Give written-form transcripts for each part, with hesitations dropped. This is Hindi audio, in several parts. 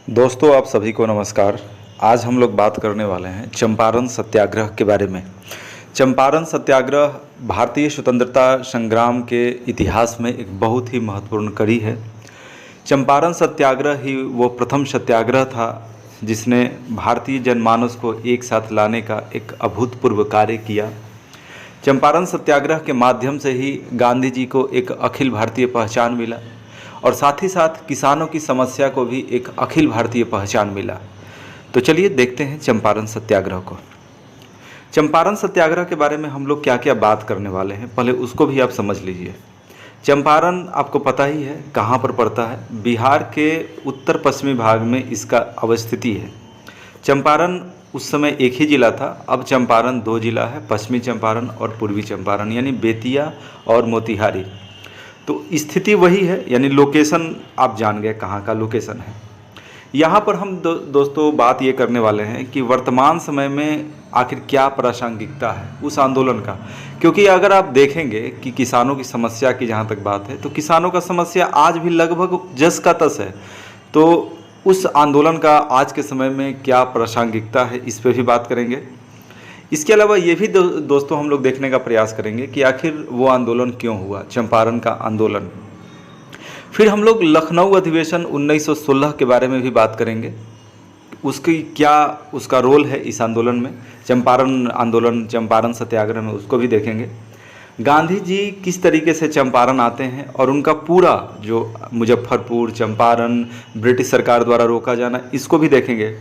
दोस्तों, आप सभी को नमस्कार। आज हम लोग बात करने वाले हैं चंपारण सत्याग्रह के बारे में। चंपारण सत्याग्रह भारतीय स्वतंत्रता संग्राम के इतिहास में एक बहुत ही महत्वपूर्ण कड़ी है। चंपारण सत्याग्रह ही वो प्रथम सत्याग्रह था जिसने भारतीय जनमानस को एक साथ लाने का एक अभूतपूर्व कार्य किया। चंपारण सत्याग्रह के माध्यम से ही गांधी जी को एक अखिल भारतीय पहचान मिला और साथ ही साथ किसानों की समस्या को भी एक अखिल भारतीय पहचान मिला। तो चलिए देखते हैं चंपारण सत्याग्रह को। चंपारण सत्याग्रह के बारे में हम लोग क्या क्या बात करने वाले हैं, पहले उसको भी आप समझ लीजिए। चंपारण आपको पता ही है कहाँ पर पड़ता है। बिहार के उत्तर पश्चिमी भाग में इसका अवस्थिति है। चंपारण उस समय एक ही ज़िला था, अब चंपारण दो ज़िला है, पश्चिमी चंपारण और पूर्वी चंपारण, यानी बेतिया और मोतिहारी। तो स्थिति वही है, यानी लोकेशन आप जान गए कहाँ का लोकेशन है। यहाँ पर हम दोस्तों बात ये करने वाले हैं कि वर्तमान समय में आखिर क्या प्रासंगिकता है उस आंदोलन का। क्योंकि अगर आप देखेंगे कि किसानों की समस्या की जहाँ तक बात है तो किसानों का समस्या आज भी लगभग जस का तस है। तो उस आंदोलन का आज के समय में क्या प्रासंगिकता है, इस पर भी बात करेंगे। इसके अलावा ये भी दोस्तों हम लोग देखने का प्रयास करेंगे कि आखिर वो आंदोलन क्यों हुआ, चंपारण का आंदोलन। फिर हम लोग लखनऊ अधिवेशन 1916 के बारे में भी बात करेंगे, उसकी क्या उसका रोल है इस आंदोलन में, चंपारण आंदोलन, चंपारण सत्याग्रह में, उसको भी देखेंगे। गांधी जी किस तरीके से चंपारण आते हैं और उनका पूरा जो मुजफ्फरपुर, चंपारण, ब्रिटिश सरकार द्वारा रोका जाना, इसको भी देखेंगे।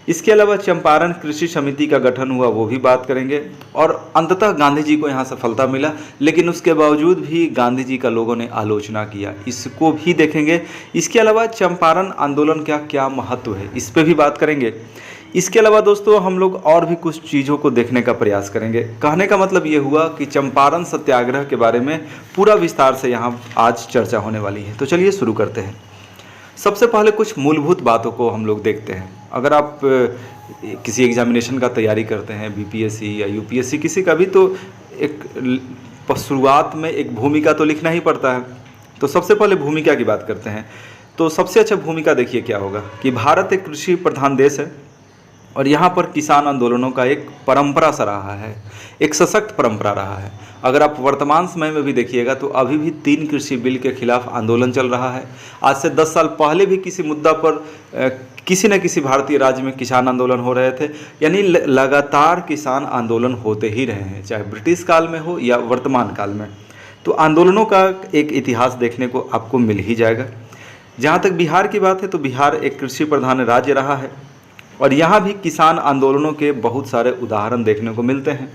इसके अलावा चंपारण कृषि समिति का गठन हुआ, वो भी बात करेंगे। और अंततः गांधी जी को यहाँ सफलता मिला, लेकिन उसके बावजूद भी गांधी जी का लोगों ने आलोचना किया, इसको भी देखेंगे। इसके अलावा चंपारण आंदोलन का क्या महत्व है, इस पर भी बात करेंगे। इसके अलावा दोस्तों हम लोग और भी कुछ चीज़ों को देखने का प्रयास करेंगे। कहने का मतलब ये हुआ कि चंपारण सत्याग्रह के बारे में पूरा विस्तार से यहाँ आज चर्चा होने वाली है। तो चलिए शुरू करते हैं। सबसे पहले कुछ मूलभूत बातों को हम लोग देखते हैं। अगर आप किसी एग्जामिनेशन का तैयारी करते हैं, बीपीएससी या यूपीएससी किसी का भी, तो एक शुरुआत में एक भूमिका तो लिखना ही पड़ता है। तो सबसे पहले भूमिका की बात करते हैं। तो सबसे अच्छा भूमिका देखिए क्या होगा कि भारत एक कृषि प्रधान देश है और यहाँ पर किसान आंदोलनों का एक परंपरा सा रहा है, एक सशक्त परंपरा रहा है। अगर आप वर्तमान समय में भी देखिएगा तो अभी भी 3 कृषि बिल के खिलाफ आंदोलन चल रहा है। आज से 10 साल पहले भी किसी मुद्दा पर किसी न किसी भारतीय राज्य में किसान आंदोलन हो रहे थे। यानी लगातार किसान आंदोलन होते ही रहे हैं, चाहे ब्रिटिश काल में हो या वर्तमान काल में। तो आंदोलनों का एक इतिहास देखने को आपको मिल ही जाएगा। जहाँ तक बिहार की बात है तो बिहार एक कृषि प्रधान राज्य रहा है और यहाँ भी किसान आंदोलनों के बहुत सारे उदाहरण देखने को मिलते हैं।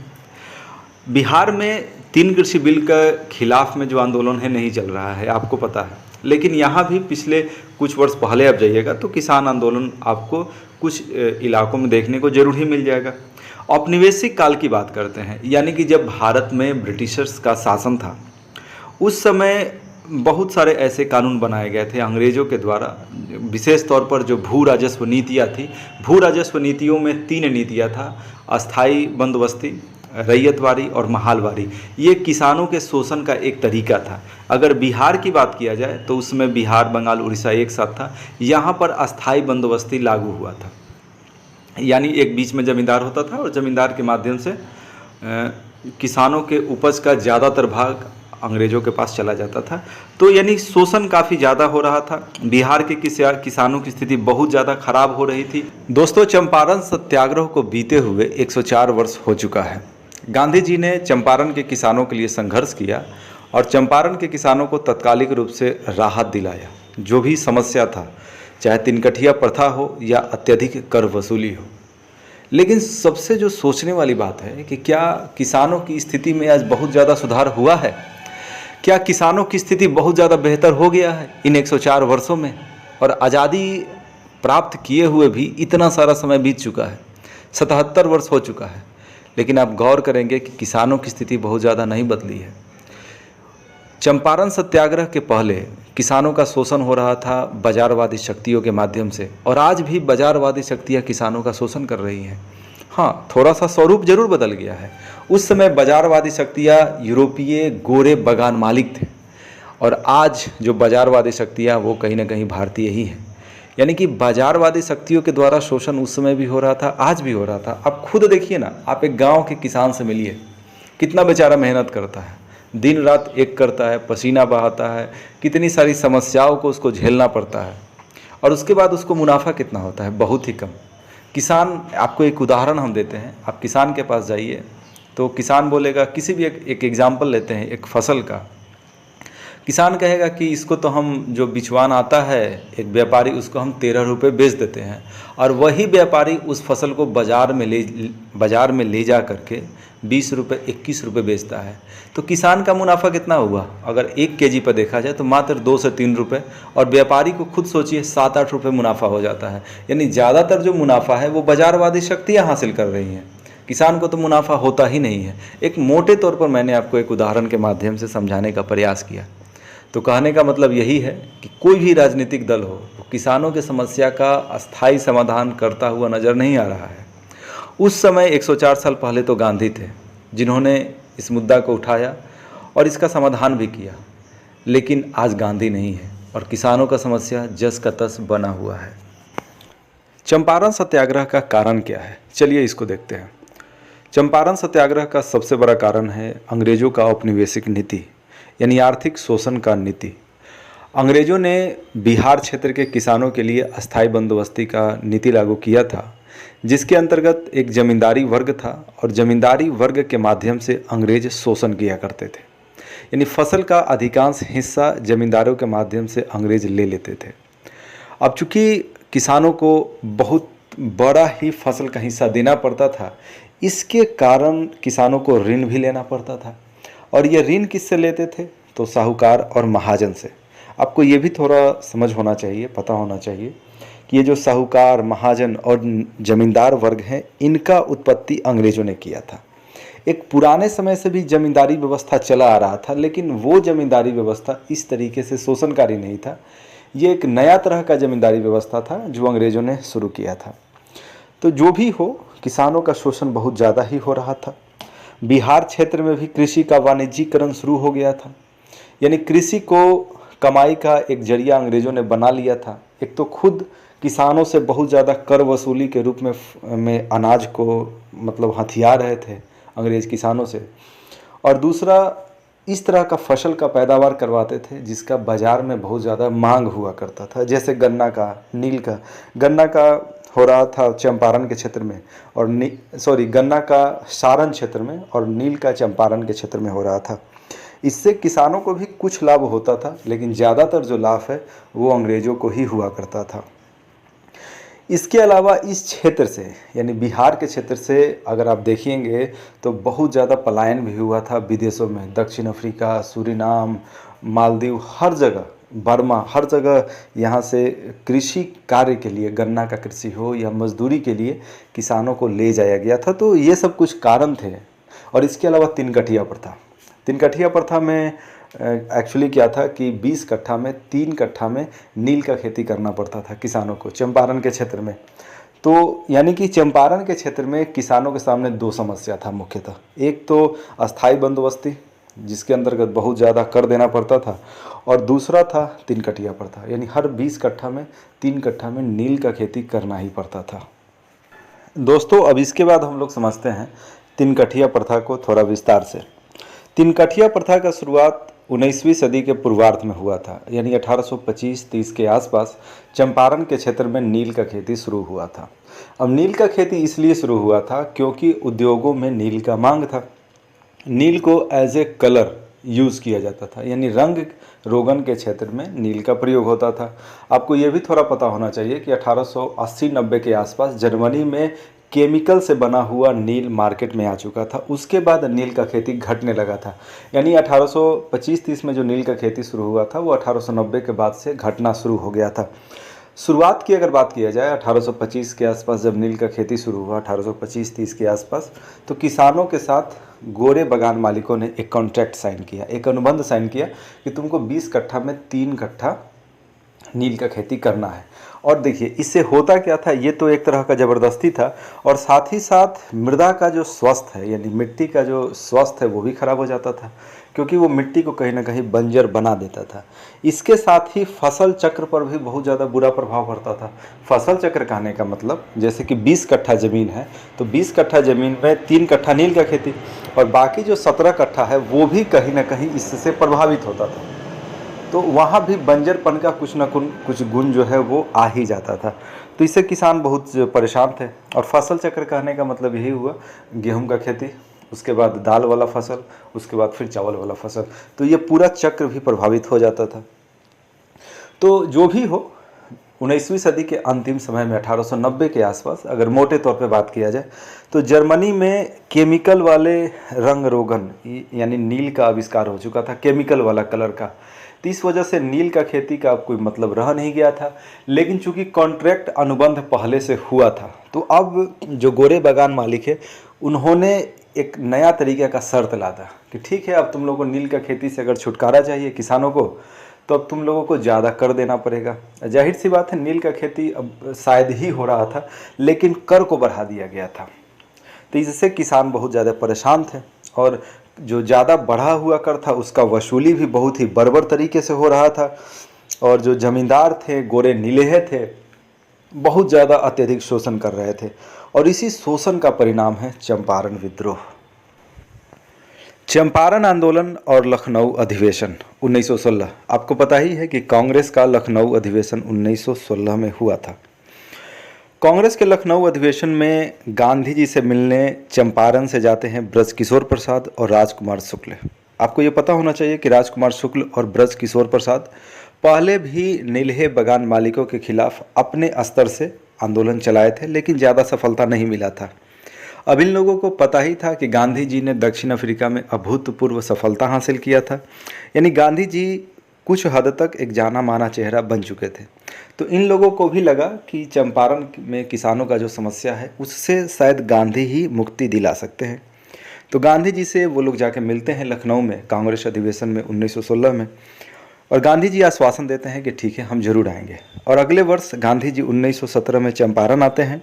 बिहार में 3 कृषि बिल के खिलाफ में जो आंदोलन है नहीं चल रहा है, आपको पता है। लेकिन यहाँ भी पिछले कुछ वर्ष पहले आप जाइएगा तो किसान आंदोलन आपको कुछ इलाकों में देखने को जरूर ही मिल जाएगा। औपनिवेशिक काल की बात करते हैं, यानी कि जब भारत में ब्रिटिशर्स का शासन था, उस समय बहुत सारे ऐसे कानून बनाए गए थे अंग्रेज़ों के द्वारा। विशेष तौर पर जो भू राजस्व नीतियाँ थी, भू राजस्व नीतियों में 3 नीतियाँ था, अस्थाई बंदोबस्ती, रैयतवारी और महालवारी। ये किसानों के शोषण का एक तरीका था। अगर बिहार की बात किया जाए तो उसमें बिहार, बंगाल, उड़ीसा एक साथ था। यहाँ पर अस्थाई बंदोबस्ती लागू हुआ था, यानी एक बीच में ज़मींदार होता था और ज़मींदार के माध्यम से किसानों के उपज का ज़्यादातर भाग अंग्रेज़ों के पास चला जाता था। तो यानी शोषण काफ़ी ज़्यादा हो रहा था। बिहार के किसानों की स्थिति बहुत ज़्यादा खराब हो रही थी। दोस्तों, चंपारण सत्याग्रह को बीते हुए 104 वर्ष हो चुका है। गांधी जी ने चंपारण के किसानों के लिए संघर्ष किया और चंपारण के किसानों को तत्कालिक रूप से राहत दिलाया। जो भी समस्या था, चाहे तिनकठिया प्रथा हो या अत्यधिक कर वसूली हो। लेकिन सबसे जो सोचने वाली बात है कि क्या किसानों की स्थिति में आज बहुत ज़्यादा सुधार हुआ है? क्या किसानों की स्थिति बहुत ज़्यादा बेहतर हो गया है इन 104 वर्षों में? और आज़ादी प्राप्त किए हुए भी इतना सारा समय बीत चुका है, 77 वर्ष हो चुका है, लेकिन आप गौर करेंगे कि किसानों की स्थिति बहुत ज़्यादा नहीं बदली है। चंपारण सत्याग्रह के पहले किसानों का शोषण हो रहा था बाजारवादी शक्तियों के माध्यम से, और आज भी बाजारवादी शक्तियाँ किसानों का शोषण कर रही हैं। हाँ, थोड़ा सा स्वरूप जरूर बदल गया है। उस समय बाजारवादी शक्तियाँ यूरोपीय गोरे बगान मालिक थे और आज जो बाजारवादी शक्तियाँ वो कहीं ना कहीं भारतीय ही हैं। यानी कि बाजारवादी शक्तियों के द्वारा शोषण उस समय भी हो रहा था, आज भी हो रहा था। आप खुद देखिए ना, आप एक गांव के किसान से मिलिए, कितना बेचारा मेहनत करता है, दिन रात एक करता है, पसीना बहाता है, कितनी सारी समस्याओं को उसको झेलना पड़ता है, और उसके बाद उसको मुनाफा कितना होता है, बहुत ही कम। किसान, आपको एक उदाहरण हम देते हैं, आप किसान के पास जाइए तो किसान बोलेगा, किसी भी एक एग्जाम्पल लेते हैं एक फसल का, किसान कहेगा कि इसको तो हम, जो बिचवान आता है एक व्यापारी, उसको हम 13 रुपये बेच देते हैं, और वही व्यापारी उस फसल को बाज़ार में ले जा करके 20 रुपये 21 रुपये बेचता है। तो किसान का मुनाफा कितना हुआ? अगर 1 केजी पर देखा जाए तो मात्र 2 से 3 रुपये, और व्यापारी को खुद सोचिए 7-8 रुपये मुनाफा हो जाता है। यानी ज़्यादातर जो मुनाफा है वो बाज़ारवादी शक्तियाँ हासिल कर रही हैं, किसान को तो मुनाफा होता ही नहीं है। एक मोटे तौर पर मैंने आपको एक उदाहरण के माध्यम से समझाने का प्रयास किया। तो कहने का मतलब यही है कि कोई भी राजनीतिक दल हो, वो किसानों की समस्या का अस्थायी समाधान करता हुआ नज़र नहीं आ रहा है। उस समय 104 साल पहले तो गांधी थे, जिन्होंने इस मुद्दा को उठाया और इसका समाधान भी किया, लेकिन आज गांधी नहीं है और किसानों का समस्या जस का तस बना हुआ है। चंपारण सत्याग्रह का कारण क्या है? चलिए इसको देखते हैं। चंपारण सत्याग्रह का सबसे बड़ा कारण है अंग्रेजों का औपनिवेशिक नीति, यानी आर्थिक शोषण का नीति। अंग्रेजों ने बिहार क्षेत्र के किसानों के लिए अस्थायी बंदोबस्ती का नीति लागू किया था, जिसके अंतर्गत एक जमींदारी वर्ग था, और जमींदारी वर्ग के माध्यम से अंग्रेज शोषण किया करते थे। यानी फसल का अधिकांश हिस्सा जमींदारों के माध्यम से अंग्रेज ले लेते थे। अब चूंकि किसानों को बहुत बड़ा ही फसल का हिस्सा देना पड़ता था, इसके कारण किसानों को ऋण भी लेना पड़ता था, और ये ऋण किससे लेते थे? तो साहूकार और महाजन से। आपको ये भी थोड़ा समझ होना चाहिए, पता होना चाहिए कि ये जो साहूकार, महाजन और जमींदार वर्ग हैं, इनका उत्पत्ति अंग्रेजों ने किया था। एक पुराने समय से भी जमींदारी व्यवस्था चला आ रहा था, लेकिन वो जमींदारी व्यवस्था इस तरीके से शोषणकारी नहीं था। ये एक नया तरह का जमींदारी व्यवस्था था जो अंग्रेजों ने शुरू किया था। तो जो भी हो, किसानों का शोषण बहुत ज़्यादा ही हो रहा था। बिहार क्षेत्र में भी कृषि का वाणिज्यीकरण शुरू हो गया था, यानी कृषि को कमाई का एक जरिया अंग्रेजों ने बना लिया था। एक तो खुद किसानों से बहुत ज़्यादा कर वसूली के रूप में अनाज को मतलब हथिया रहे थे अंग्रेज किसानों से, और दूसरा इस तरह का फसल का पैदावार करवाते थे जिसका बाज़ार में बहुत ज़्यादा मांग हुआ करता था। जैसे गन्ना का, नील का, गन्ना का हो रहा था चंपारण के क्षेत्र में, और गन्ना का सारण क्षेत्र में, और नील का चंपारण के क्षेत्र में हो रहा था। इससे किसानों को भी कुछ लाभ होता था, लेकिन ज़्यादातर जो लाभ है वो अंग्रेज़ों को ही हुआ करता था। इसके अलावा इस क्षेत्र से, यानी बिहार के क्षेत्र से अगर आप देखेंगे तो बहुत ज़्यादा पलायन भी हुआ था विदेशों में। दक्षिण अफ्रीका, सूरीनाम, मालदीव, हर जगह, बर्मा, हर जगह यहाँ से कृषि कार्य के लिए, गन्ना का कृषि हो या मजदूरी के लिए, किसानों को ले जाया गया था। तो ये सब कुछ कारण थे। और इसके अलावा 3 कठिया प्रथा। 3 कठिया प्रथा में एक्चुअली क्या था कि 20 कट्ठा में 3 कट्ठा में नील का खेती करना पड़ता था किसानों को चंपारण के क्षेत्र में। तो यानी कि चंपारण के क्षेत्र में किसानों के सामने 2 समस्या था मुख्यतः। एक तो अस्थाई बंदोबस्ती, जिसके अंतर्गत बहुत ज़्यादा कर देना पड़ता था, और दूसरा था 3 कठिया प्रथा, यानी हर 20 कट्ठा में 3 कट्ठा में नील का खेती करना ही पड़ता था। दोस्तों, अब इसके बाद हम लोग समझते हैं 3 कठिया प्रथा को थोड़ा विस्तार से। 3 कठिया प्रथा का शुरुआत 19वीं सदी के पूर्वार्ध में हुआ था, यानी 1825-30 के आसपास चंपारण के क्षेत्र में नील का खेती शुरू हुआ था। अब नील का खेती इसलिए शुरू हुआ था क्योंकि उद्योगों में नील का मांग था। नील को एज ए कलर यूज़ किया जाता था, यानी रंग रोगन के क्षेत्र में नील का प्रयोग होता था। आपको ये भी थोड़ा पता होना चाहिए कि 1880-90 के आसपास जर्मनी में केमिकल से बना हुआ नील मार्केट में आ चुका था। उसके बाद नील का खेती घटने लगा था, यानी 1825-30 में जो नील का खेती शुरू हुआ था वो 1890 के बाद से घटना शुरू हो गया था। शुरुआत की अगर बात किया जाए 1825 के आसपास जब नील का खेती शुरू हुआ, 1825-30 के आसपास, तो किसानों के साथ गोरे बागान मालिकों ने एक कॉन्ट्रैक्ट साइन किया, एक अनुबंध साइन किया कि तुमको 20 कट्ठा में 3 कट्ठा नील का खेती करना है। और देखिए इससे होता क्या था, ये तो एक तरह का ज़बरदस्ती था, और साथ ही साथ मृदा का जो स्वास्थ्य है यानी मिट्टी का जो स्वास्थ्य है वो भी खराब हो जाता था, क्योंकि वो मिट्टी को कहीं ना कहीं बंजर बना देता था। इसके साथ ही फसल चक्र पर भी बहुत ज़्यादा बुरा प्रभाव पड़ता था। फसल चक्र कहने का मतलब जैसे कि 20 कट्ठा ज़मीन है तो 20 कट्ठा ज़मीन में 3 कट्ठा नील का खेती और बाकी जो 17 कट्ठा है वो भी कहीं ना कहीं इससे प्रभावित होता था। तो वहाँ भी बंजरपन का कुछ गुण जो है वो आ ही जाता था। तो इससे किसान बहुत परेशान थे। और फसल चक्र कहने का मतलब यही हुआ, गेहूं का खेती, उसके बाद दाल वाला फसल, उसके बाद फिर चावल वाला फसल, तो ये पूरा चक्र भी प्रभावित हो जाता था। तो जो भी हो, 19वीं सदी के अंतिम समय में 1890 के आसपास अगर मोटे तौर पे बात किया जाए तो जर्मनी में केमिकल वाले रंग रोगन यानी नील का आविष्कार हो चुका था, केमिकल वाला कलर का। तो इस वजह से नील का खेती का कोई मतलब रह नहीं गया था। लेकिन चूंकि कॉन्ट्रैक्ट अनुबंध पहले से हुआ था तो अब जो गोरे बागान मालिक है उन्होंने एक नया तरीके का शर्त लादा कि ठीक है, अब तुम लोगों को नील का खेती से अगर छुटकारा चाहिए किसानों को तो अब तुम लोगों को ज़्यादा कर देना पड़ेगा। जाहिर सी बात है, नील का खेती अब शायद ही हो रहा था लेकिन कर को बढ़ा दिया गया था। तो इससे किसान बहुत ज़्यादा परेशान थे और जो ज़्यादा बढ़ा हुआ कर था उसका वसूली भी बहुत ही बर्बर तरीके से हो रहा था। और जो ज़मींदार थे, गोरे नीलेहे थे, बहुत ज़्यादा अत्यधिक शोषण कर रहे थे। और इसी शोषण का परिणाम है चंपारण विद्रोह। चंपारण आंदोलन और लखनऊ अधिवेशन 1916। आपको पता ही है कि कांग्रेस का लखनऊ अधिवेशन 1916 में हुआ था। कांग्रेस के लखनऊ अधिवेशन में गांधी जी से मिलने चंपारण से जाते हैं ब्रजकिशोर प्रसाद और राजकुमार शुक्ल। आपको ये पता होना चाहिए कि राजकुमार शुक्ल और ब्रजकिशोर प्रसाद पहले भी नीलहे बागान मालिकों के खिलाफ अपने स्तर से आंदोलन चलाए थे, लेकिन ज़्यादा सफलता नहीं मिला था। अब इन लोगों को पता ही था कि गांधी जी ने दक्षिण अफ्रीका में अभूतपूर्व सफलता हासिल किया था, यानी गांधी जी कुछ हद तक एक जाना माना चेहरा बन चुके थे। तो इन लोगों को भी लगा कि चंपारण में किसानों का जो समस्या है उससे शायद गांधी ही मुक्ति दिला सकते हैं। तो गांधी जी से वो लोग जाके मिलते हैं लखनऊ में कांग्रेस अधिवेशन में 1916 में, और गांधी जी आश्वासन देते हैं कि ठीक है, हम जरूर आएंगे। और अगले वर्ष गांधी जी 1917 में चंपारण आते हैं।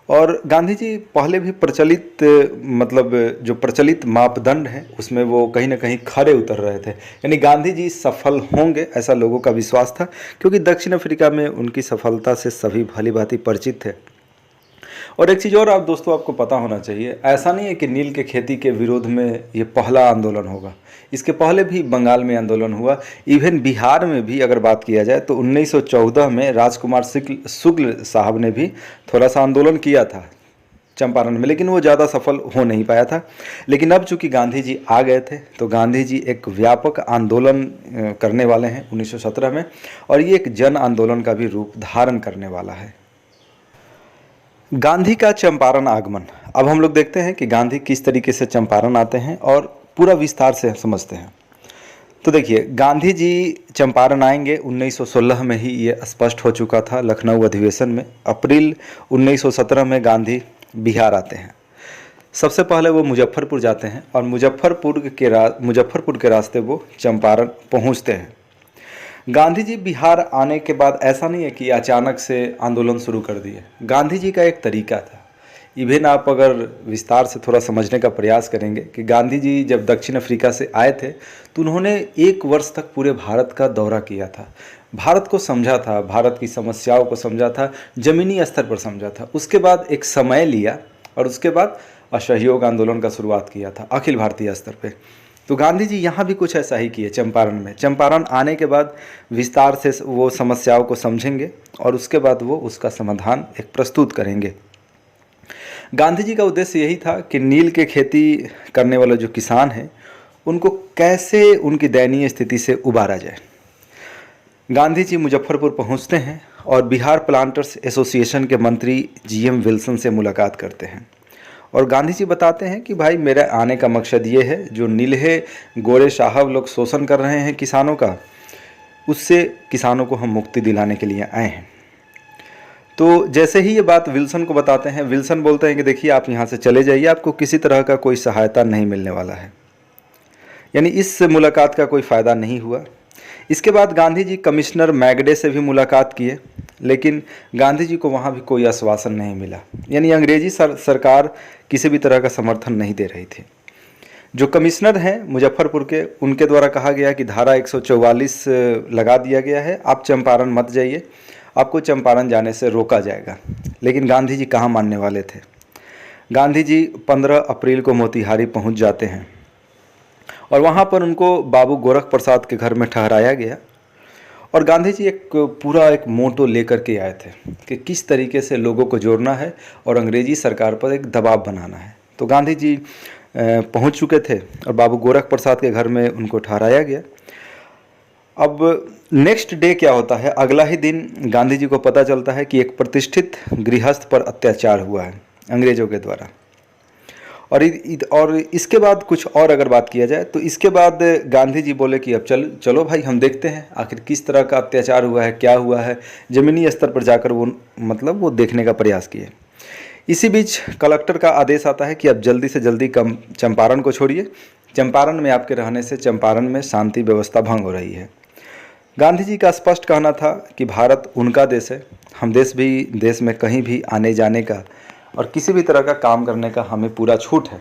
और गांधी जी पहले भी प्रचलित जो प्रचलित मापदंड हैं उसमें वो कहीं ना कहीं खरे उतर रहे थे, यानी गांधी जी सफल होंगे ऐसा लोगों का विश्वास था, क्योंकि दक्षिण अफ्रीका में उनकी सफलता से सभी भली भांति परिचित थे। और एक चीज़ और आप दोस्तों आपको पता होना चाहिए, ऐसा नहीं है कि नील के खेती के विरोध में ये पहला आंदोलन होगा। इसके पहले भी बंगाल में आंदोलन हुआ, इवन बिहार में भी अगर बात किया जाए तो 1914 में राजकुमार शुक्ल साहब ने भी थोड़ा सा आंदोलन किया था चंपारण में, लेकिन वो ज़्यादा सफल हो नहीं पाया था। लेकिन अब चूंकि गांधी जी आ गए थे तो गांधी जी एक व्यापक आंदोलन करने वाले हैं 1917 में, और ये एक जन आंदोलन का भी रूप धारण करने वाला है। गांधी का चंपारण आगमन। अब हम लोग देखते हैं कि गांधी किस तरीके से चंपारण आते हैं और पूरा विस्तार से समझते हैं। तो देखिए, गांधी जी चंपारण आएंगे 1916 में ही ये स्पष्ट हो चुका था लखनऊ अधिवेशन में। अप्रैल 1917 में गांधी बिहार आते हैं। सबसे पहले वो मुजफ्फरपुर जाते हैं और मुजफ्फरपुर के रास्ते वो चंपारण पहुंचते हैं। गांधी जी बिहार आने के बाद ऐसा नहीं है कि अचानक से आंदोलन शुरू कर दिए। गांधी जी का एक तरीका था। इवन आप अगर विस्तार से थोड़ा समझने का प्रयास करेंगे कि गांधी जी जब दक्षिण अफ्रीका से आए थे तो उन्होंने 1 वर्ष तक पूरे भारत का दौरा किया था, भारत को समझा था, भारत की समस्याओं को समझा था, ज़मीनी स्तर पर समझा था। उसके बाद एक समय लिया और उसके बाद असहयोग आंदोलन का शुरुआत किया था अखिल भारतीय स्तर पर। तो गांधी जी यहाँ भी कुछ ऐसा ही किए चंपारण में। चंपारण आने के बाद विस्तार से वो समस्याओं को समझेंगे और उसके बाद वो उसका समाधान एक प्रस्तुत करेंगे। गांधी जी का उद्देश्य यही था कि नील के खेती करने वाले जो किसान हैं उनको कैसे उनकी दयनीय स्थिति से उबारा जाए। गांधी जी मुजफ्फरपुर पहुँचते हैं और बिहार प्लांटर्स एसोसिएशन के मंत्री GM विल्सन से मुलाकात करते हैं। और गांधी जी बताते हैं कि भाई, मेरे आने का मकसद ये है, जो नीलहे गोरे साहब लोग शोषण कर रहे हैं किसानों का, उससे किसानों को हम मुक्ति दिलाने के लिए आए हैं। तो जैसे ही ये बात विल्सन को बताते हैं, विल्सन बोलते हैं कि देखिए, आप यहाँ से चले जाइए, आपको किसी तरह का कोई सहायता नहीं मिलने वाला है। यानी इस मुलाकात का कोई फ़ायदा नहीं हुआ। इसके बाद गांधी जी कमिश्नर मैगडे से भी मुलाकात किए, लेकिन गांधी जी को वहाँ भी कोई आश्वासन नहीं मिला। यानी अंग्रेजी सरकार किसी भी तरह का समर्थन नहीं दे रही थी। जो कमिश्नर हैं मुजफ्फरपुर के, उनके द्वारा कहा गया कि धारा 144 लगा दिया गया है, आप चंपारण मत जाइए, आपको चंपारण जाने से रोका जाएगा। लेकिन गांधी जी कहाँ मानने वाले थे। गांधी जी 15 अप्रैल को मोतिहारी पहुंच जाते हैं और वहाँ पर उनको बाबू गोरख प्रसाद के घर में ठहराया गया। और गांधी जी पूरा एक मोटो लेकर के आए थे कि किस तरीके से लोगों को जोड़ना है और अंग्रेजी सरकार पर एक दबाव बनाना है। तो गांधी जी पहुंच चुके थे और बाबू गोरख प्रसाद के घर में उनको ठहराया गया। अब नेक्स्ट डे क्या होता है, अगला ही दिन गांधी जी को पता चलता है कि एक प्रतिष्ठित गृहस्थ पर अत्याचार हुआ है अंग्रेज़ों के द्वारा। और इसके बाद कुछ और अगर बात किया जाए तो इसके बाद गांधी जी बोले कि अब चलो भाई हम देखते हैं आखिर किस तरह का अत्याचार हुआ है, क्या हुआ है। ज़मीनी स्तर पर जाकर वो देखने का प्रयास किए। इसी बीच कलेक्टर का आदेश आता है कि अब जल्दी से जल्दी चंपारण को छोड़िए, चंपारण में आपके रहने से चंपारण में शांति व्यवस्था भंग हो रही है। गांधी जी का स्पष्ट कहना था कि भारत उनका देश है, हम देश में कहीं भी आने जाने का और किसी भी तरह का काम करने का हमें पूरा छूट है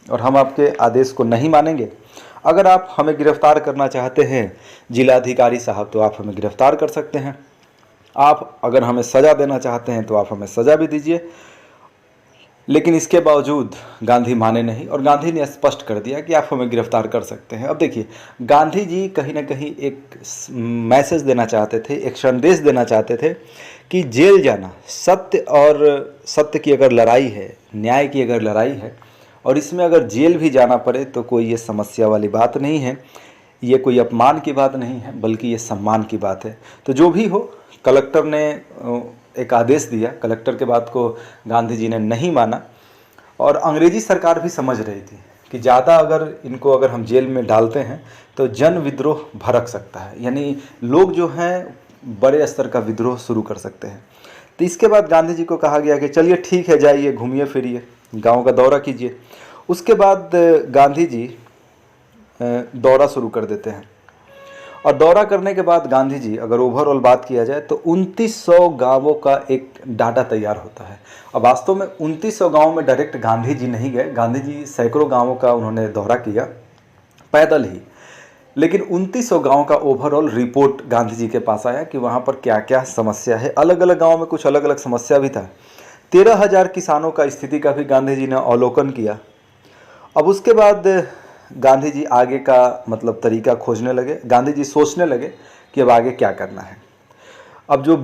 और हम आपके आदेश को नहीं मानेंगे। अगर आप हमें गिरफ्तार करना चाहते हैं जिलाधिकारी साहब, तो आप हमें गिरफ्तार कर सकते हैं। आप अगर हमें सज़ा देना चाहते हैं तो आप हमें सज़ा भी दीजिए। लेकिन इसके बावजूद गांधी माने नहीं और गांधी ने स्पष्ट कर दिया कि आप हमें गिरफ्तार कर सकते हैं। अब देखिए, गांधी जी कहीं ना कहीं एक मैसेज देना चाहते थे, एक संदेश देना चाहते थे कि जेल जाना सत्य की अगर लड़ाई है, न्याय की अगर लड़ाई है और इसमें अगर जेल भी जाना पड़े तो कोई ये समस्या वाली बात नहीं है, ये कोई अपमान की बात नहीं है, बल्कि ये सम्मान की बात है। तो जो भी हो, कलेक्टर ने एक आदेश दिया, कलेक्टर के बात को गांधी जी ने नहीं माना और अंग्रेजी सरकार भी समझ रही थी कि ज़्यादा अगर हम जेल में डालते हैं तो जन विद्रोह भड़क सकता है, यानी लोग जो हैं बड़े स्तर का विद्रोह शुरू कर सकते हैं। तो इसके बाद गांधी जी को कहा गया कि चलिए ठीक है, जाइए, घूमिए फिरिए, गांव का दौरा कीजिए। उसके बाद गांधी जी दौरा शुरू कर देते हैं और दौरा करने के बाद गांधी जी, अगर ओवरऑल बात किया जाए तो 2900 गांवों का एक डाटा तैयार होता है। अब वास्तव में 2900 गांवों में डायरेक्ट गांधी जी नहीं गए, गांधी जी सैकड़ों गांवों का उन्होंने दौरा किया पैदल ही, लेकिन 2900 गांव का ओवरऑल रिपोर्ट गांधी जी के पास आया कि वहाँ पर क्या क्या समस्या है। अलग अलग गाँव में कुछ अलग अलग समस्या भी था। 13,000 किसानों का स्थिति का भी गांधी जी ने अवलोकन किया। अब उसके बाद गांधी जी आगे का तरीका खोजने लगे। गांधी जी सोचने लगे कि अब आगे क्या करना है। अब जो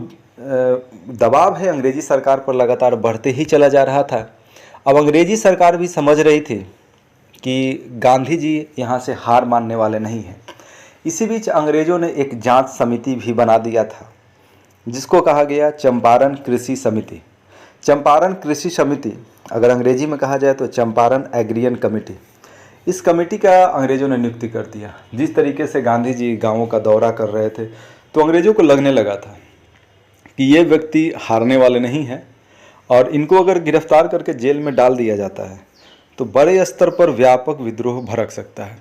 दबाव है अंग्रेजी सरकार पर लगातार बढ़ते ही चला जा रहा था। अब अंग्रेजी सरकार भी समझ रही थी कि गांधी जी यहाँ से हार मानने वाले नहीं हैं। इसी बीच अंग्रेज़ों ने एक जांच समिति भी बना दिया था जिसको कहा गया चंपारण कृषि समिति। चंपारण कृषि समिति अगर अंग्रेजी में कहा जाए तो चंपारण एग्रियन कमेटी। इस कमेटी का अंग्रेज़ों ने नियुक्ति कर दिया। जिस तरीके से गांधी जी गांवों का दौरा कर रहे थे तो अंग्रेज़ों को लगने लगा था कि ये व्यक्ति हारने वाले नहीं हैं और इनको अगर गिरफ्तार करके जेल में डाल दिया जाता है तो बड़े स्तर पर व्यापक विद्रोह भड़क सकता है।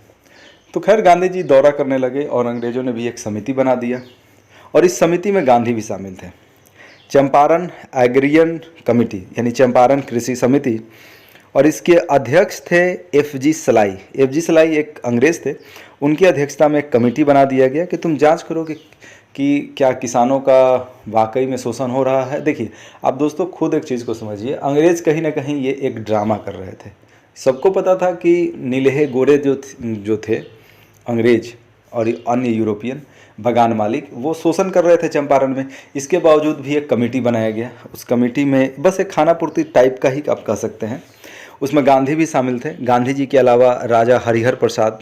तो खैर गांधी जी दौरा करने लगे और अंग्रेज़ों ने भी एक समिति बना दिया और इस समिति में गांधी भी शामिल थे। चंपारण एग्रियन कमेटी यानी चंपारण कृषि समिति, और इसके अध्यक्ष थे एफ.जी. सलाई। एफ.जी. सलाई एक अंग्रेज़ थे। उनकी अध्यक्षता में एक कमेटी बना दिया गया कि तुम जांच करो कि क्या किसानों का वाकई में शोषण हो रहा है। देखिए आप दोस्तों खुद एक चीज़ को समझिए, अंग्रेज़ कहीं ना कहीं ये एक ड्रामा कर रहे थे। सबको पता था कि नीले गोरे जो थे अंग्रेज और अन्य यूरोपियन बगान मालिक, वो शोषण कर रहे थे चंपारण में। इसके बावजूद भी एक कमेटी बनाया गया। उस कमेटी में बस एक खानापूर्ति टाइप का ही आप कह सकते हैं। उसमें गांधी भी शामिल थे। गांधी जी के अलावा Raja Harihar Prasad,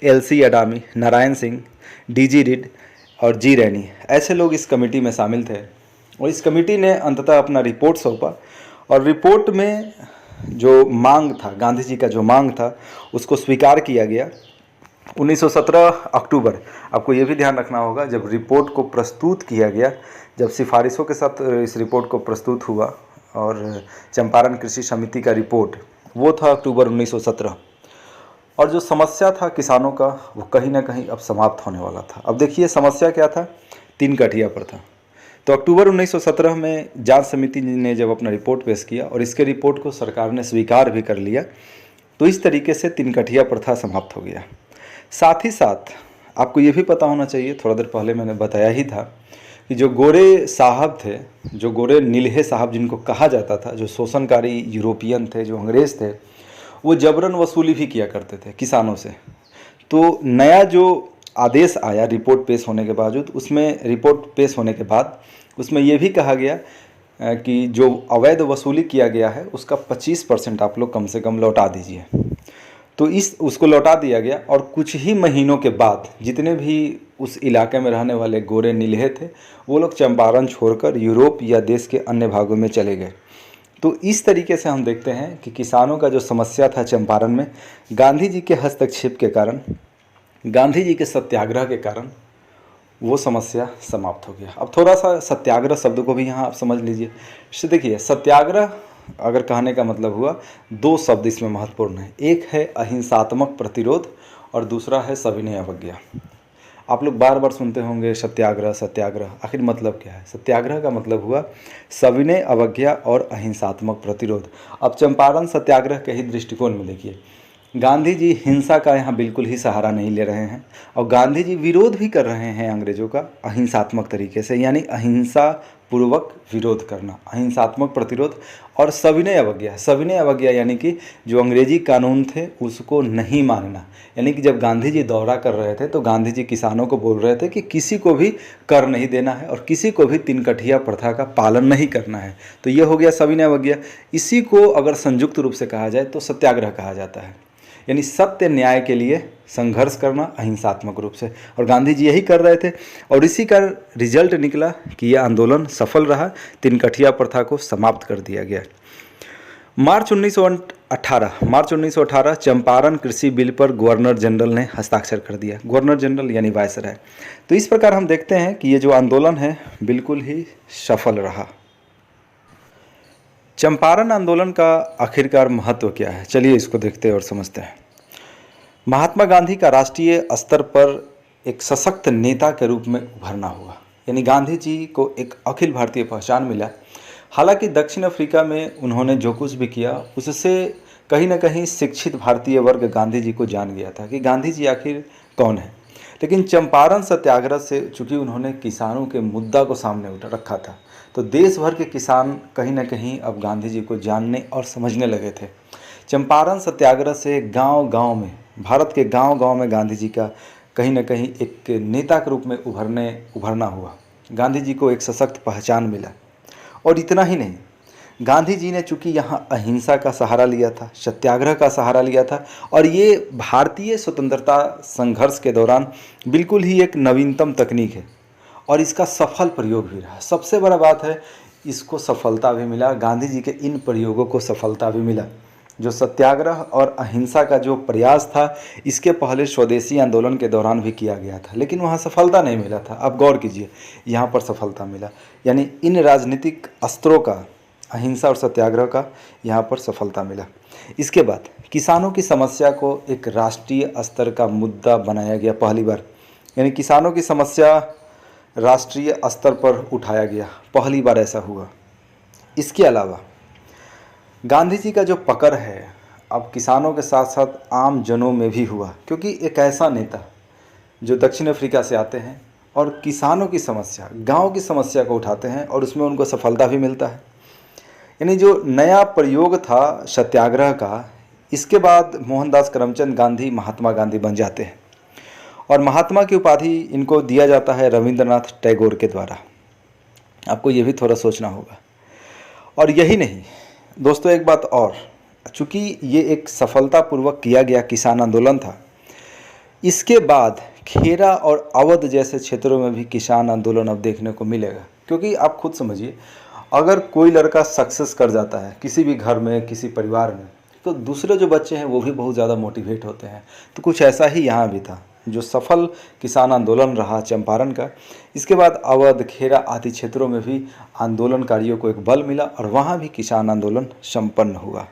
L C. Adami, Narayan Singh, D G. Reid और जी. रैनी, ऐसे लोग इस कमेटी में शामिल थे। और इस कमेटी ने अंततः अपना रिपोर्ट सौंपा और रिपोर्ट में जो मांग था, गांधी जी का जो मांग था, उसको स्वीकार किया गया। 1917 अक्टूबर, आपको ये भी ध्यान रखना होगा, जब रिपोर्ट को प्रस्तुत किया गया, जब सिफारिशों के साथ इस रिपोर्ट को प्रस्तुत हुआ और चंपारण कृषि समिति का रिपोर्ट, वो था अक्टूबर 1917। और जो समस्या था किसानों का वो कहीं ना कहीं अब समाप्त होने वाला था। अब देखिए समस्या क्या था, तीन कठिया पर था। तो अक्टूबर 1917 में जांच समिति ने जब अपना रिपोर्ट पेश किया और इसके रिपोर्ट को सरकार ने स्वीकार भी कर लिया, तो इस तरीके से तीन कठिया प्रथा समाप्त हो गया। साथ ही साथ आपको ये भी पता होना चाहिए, थोड़ा देर पहले मैंने बताया ही था कि जो गोरे साहब थे, जो गोरे नीलहे साहब जिनको कहा जाता था, जो शोषणकारी यूरोपियन थे, जो अंग्रेज़ थे, वो जबरन वसूली भी किया करते थे किसानों से। तो नया जो आदेश आया रिपोर्ट पेश होने के बावजूद, उसमें रिपोर्ट पेश होने के बाद उसमें ये भी कहा गया कि जो अवैध वसूली किया गया है उसका 25% आप लोग कम से कम लौटा दीजिए। तो उसको लौटा दिया गया और कुछ ही महीनों के बाद जितने भी उस इलाके में रहने वाले गोरे नीलहे थे वो लोग चंपारण छोड़कर यूरोप या देश के अन्य भागों में चले गए। तो इस तरीके से हम देखते हैं कि किसानों का जो समस्या था चंपारण में, गांधी जी के हस्तक्षेप के कारण, गांधी जी के सत्याग्रह के कारण वो समस्या समाप्त हो गया। अब थोड़ा सा सत्याग्रह शब्द को भी यहाँ आप समझ लीजिए। देखिए सत्याग्रह अगर कहने का मतलब हुआ, दो शब्द इसमें महत्वपूर्ण है, एक है अहिंसात्मक प्रतिरोध और दूसरा है सविनय अवज्ञा। आप लोग बार बार सुनते होंगे सत्याग्रह सत्याग्रह, आखिर मतलब क्या है? सत्याग्रह का मतलब हुआ सविनय अवज्ञा और अहिंसात्मक प्रतिरोध। अब चंपारण सत्याग्रह के ही दृष्टिकोण में देखिए, गांधी जी हिंसा का यहाँ बिल्कुल ही सहारा नहीं ले रहे हैं और गांधी जी विरोध भी कर रहे हैं अंग्रेज़ों का अहिंसात्मक तरीके से, यानी अहिंसा पूर्वक विरोध करना, अहिंसात्मक प्रतिरोध और सविनय अवज्ञा। सविनय अवज्ञा यानी कि जो अंग्रेजी कानून थे उसको नहीं मानना। यानी कि जब गांधी जी दौरा कर रहे थे तो गांधी जी किसानों को बोल रहे थे कि किसी को भी कर नहीं देना है और किसी को भी तीन कठिया प्रथा का पालन नहीं करना है। तो ये हो गया सविनय अवज्ञा। इसी को अगर संयुक्त रूप से कहा जाए तो सत्याग्रह कहा जाता है, यानी सत्य न्याय के लिए संघर्ष करना अहिंसात्मक रूप से। और गांधी जी यही कर रहे थे और इसी का रिजल्ट निकला कि यह आंदोलन सफल रहा, तीन कठिया प्रथा को समाप्त कर दिया गया। मार्च 1918 चंपारण कृषि बिल पर गवर्नर जनरल ने हस्ताक्षर कर दिया। गवर्नर जनरल यानी वायसराय। तो इस प्रकार हम देखते हैं कि ये जो आंदोलन है बिल्कुल ही सफल रहा। चंपारण आंदोलन का आखिरकार महत्व क्या है, चलिए इसको देखते और समझते हैं। महात्मा गांधी का राष्ट्रीय स्तर पर एक सशक्त नेता के रूप में उभरना हुआ, यानी गांधी जी को एक अखिल भारतीय पहचान मिला। हालांकि दक्षिण अफ्रीका में उन्होंने जो कुछ भी किया उससे कहीं ना कहीं शिक्षित भारतीय वर्ग गांधी जी को जान गया था कि गांधी जी आखिर कौन है। लेकिन चंपारण सत्याग्रह से चूँकि उन्होंने किसानों के मुद्दा को सामने रखा था तो देश भर के किसान कहीं ना कहीं अब गांधी जी को जानने और समझने लगे थे। चंपारण सत्याग्रह से गांव-गांव में, भारत के गांव-गांव में गांधी जी का कहीं ना कहीं एक नेता के रूप में उभरना हुआ। गांधी जी को एक सशक्त पहचान मिला। और इतना ही नहीं, गांधी जी ने चूँकि यहाँ अहिंसा का सहारा लिया था, सत्याग्रह का सहारा लिया था और ये भारतीय स्वतंत्रता संघर्ष के दौरान बिल्कुल ही एक नवीनतम तकनीक है और इसका सफल प्रयोग भी रहा। सबसे बड़ा बात है इसको सफलता भी मिला, गांधी जी के इन प्रयोगों को सफलता भी मिला। जो सत्याग्रह और अहिंसा का जो प्रयास था इसके पहले स्वदेशी आंदोलन के दौरान भी किया गया था, लेकिन वहाँ सफलता नहीं मिला था। आप गौर कीजिए, यहाँ पर सफलता मिला, यानी इन राजनीतिक अस्त्रों का, अहिंसा और सत्याग्रह का यहाँ पर सफलता मिला। इसके बाद किसानों की समस्या को एक राष्ट्रीय स्तर का मुद्दा बनाया गया पहली बार, यानी किसानों की समस्या राष्ट्रीय स्तर पर उठाया गया, पहली बार ऐसा हुआ। इसके अलावा गांधी जी का जो पकड़ है अब किसानों के साथ साथ आम जनों में भी हुआ, क्योंकि एक ऐसा नेता जो दक्षिण अफ्रीका से आते हैं और किसानों की समस्या, गांव की समस्या को उठाते हैं और उसमें उनको सफलता भी मिलता है। यानी जो नया प्रयोग था सत्याग्रह का, इसके बाद मोहनदास करमचंद गांधी महात्मा गांधी बन जाते हैं और महात्मा की उपाधि इनको दिया जाता है रविंद्रनाथ टैगोर के द्वारा। आपको ये भी थोड़ा सोचना होगा। और यही नहीं दोस्तों, एक बात और, चूँकि ये एक सफलतापूर्वक किया गया किसान आंदोलन था, इसके बाद खेरा और अवध जैसे क्षेत्रों में भी किसान आंदोलन अब देखने को मिलेगा। क्योंकि आप खुद समझिए, अगर कोई लड़का सक्सेस कर जाता है किसी भी घर में, किसी परिवार में, तो दूसरे जो बच्चे हैं वो भी बहुत ज़्यादा मोटिवेट होते हैं। तो कुछ ऐसा ही यहाँ भी था। जो सफल किसान आंदोलन रहा चंपारण का, इसके बाद अवध, खेरा आदि क्षेत्रों में भी आंदोलनकारियों को एक बल मिला और वहाँ भी किसान आंदोलन संपन्न हुआ।